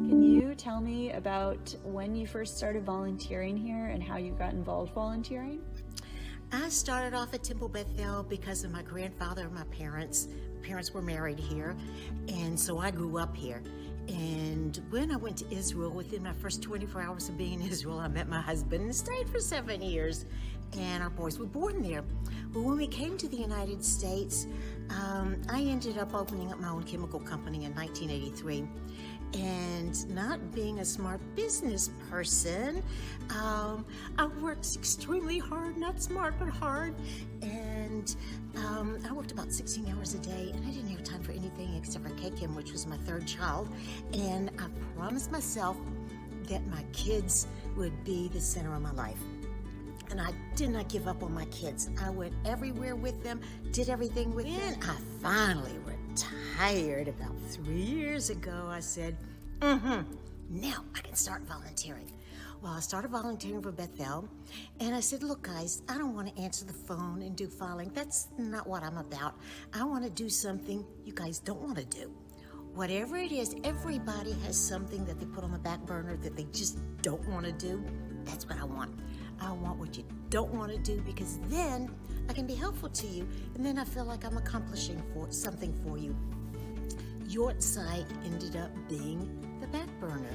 Can you tell me about when you first started volunteering here and how you got involved volunteering? I started off at Temple Beth because of my grandfather and my parents. My parents were married here, and so I grew up here. And when I went to Israel, within my first 24 hours of being in Israel, I met my husband and stayed for 7 years. And our boys were born there. But when we came to the United States, I ended up opening up my own chemical company in 1983. And not being a smart business person, I worked extremely hard, not smart, but hard. And I worked about 16 hours a day, and I didn't have time for anything except for Kakim, which was my third child. And I promised myself that my kids would be the center of my life. And I did not give up on my kids. I went everywhere with them, did everything with them. I finally retired about 3 years ago. I said, now I can start volunteering. Well, I started volunteering for Bethel, and I said, look, guys, I don't want to answer the phone and do filing. That's not what I'm about. I want to do something you guys don't want to do. Whatever it is, everybody has something that they put on the back burner that they just don't want to do. That's what I want. I want what you don't want to do, because then I can be helpful to you, and then I feel like I'm accomplishing something for you. Yortzeit ended up being the back burner.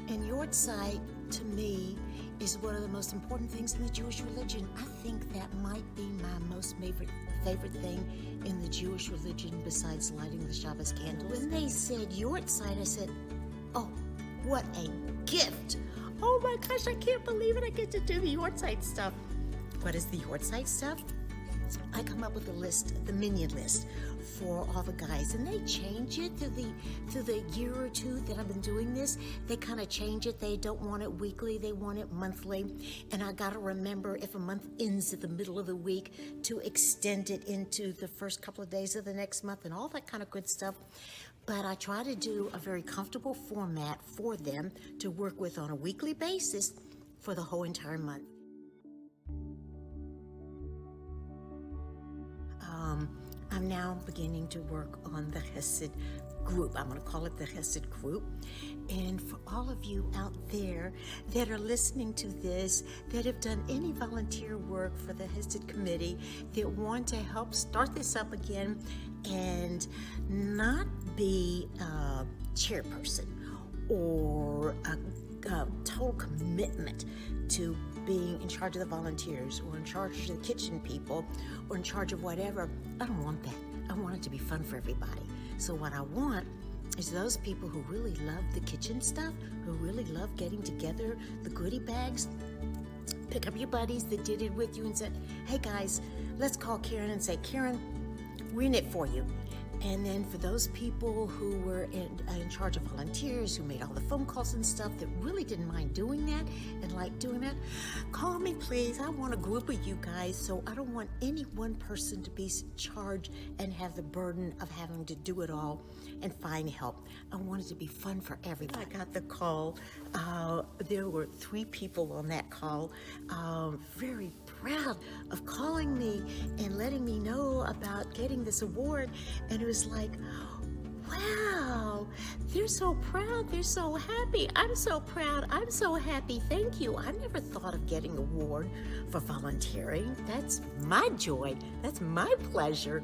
And Yortzeit, to me, is one of the most important things in the Jewish religion. I think that might be my most favorite thing in the Jewish religion besides lighting the Shabbos candles. When they said Yortzeit, I said, oh, what a gift. Oh my gosh, I can't believe it. I get to do the Yortzeit stuff. What is the Yortzeit stuff? I come up with a list, the minion list, for all the guys, and they change it through the year or two that I've been doing this. They kind of change it. They don't want it weekly, they want it monthly. And I gotta remember, if a month ends at the middle of the week, to extend it into the first couple of days of the next month and all that kind of good stuff. But I try to do a very comfortable format for them to work with on a weekly basis for the whole entire month. I'm now beginning to work on the Hesed group. I'm going to call it the Hesed group. And for all of you out there that are listening to this, that have done any volunteer work for the Hesed committee, that want to help start this up again and not be a chairperson or a total commitment to being in charge of the volunteers or in charge of the kitchen people or in charge of whatever. I don't want that. I want it to be fun for everybody. So what I want is those people who really love the kitchen stuff, who really love getting together, the goodie bags, pick up your buddies that did it with you and said, hey guys, let's call Karen and say, Karen, we're in it for you. And then for those people who were in charge of volunteers, who made all the phone calls and stuff, that really didn't mind doing that and like doing that, call me please. I want a group of you guys, so I don't want any one person to be charged and have the burden of having to do it all and find help. I want it to be fun for everybody. I got the call. There were 3 people on that call, very proud of calling me and letting me know about getting this award. And it was like, wow, they're so proud, they're so happy. I'm so proud, I'm so happy, thank you. I never thought of getting an award for volunteering. That's my joy, that's my pleasure.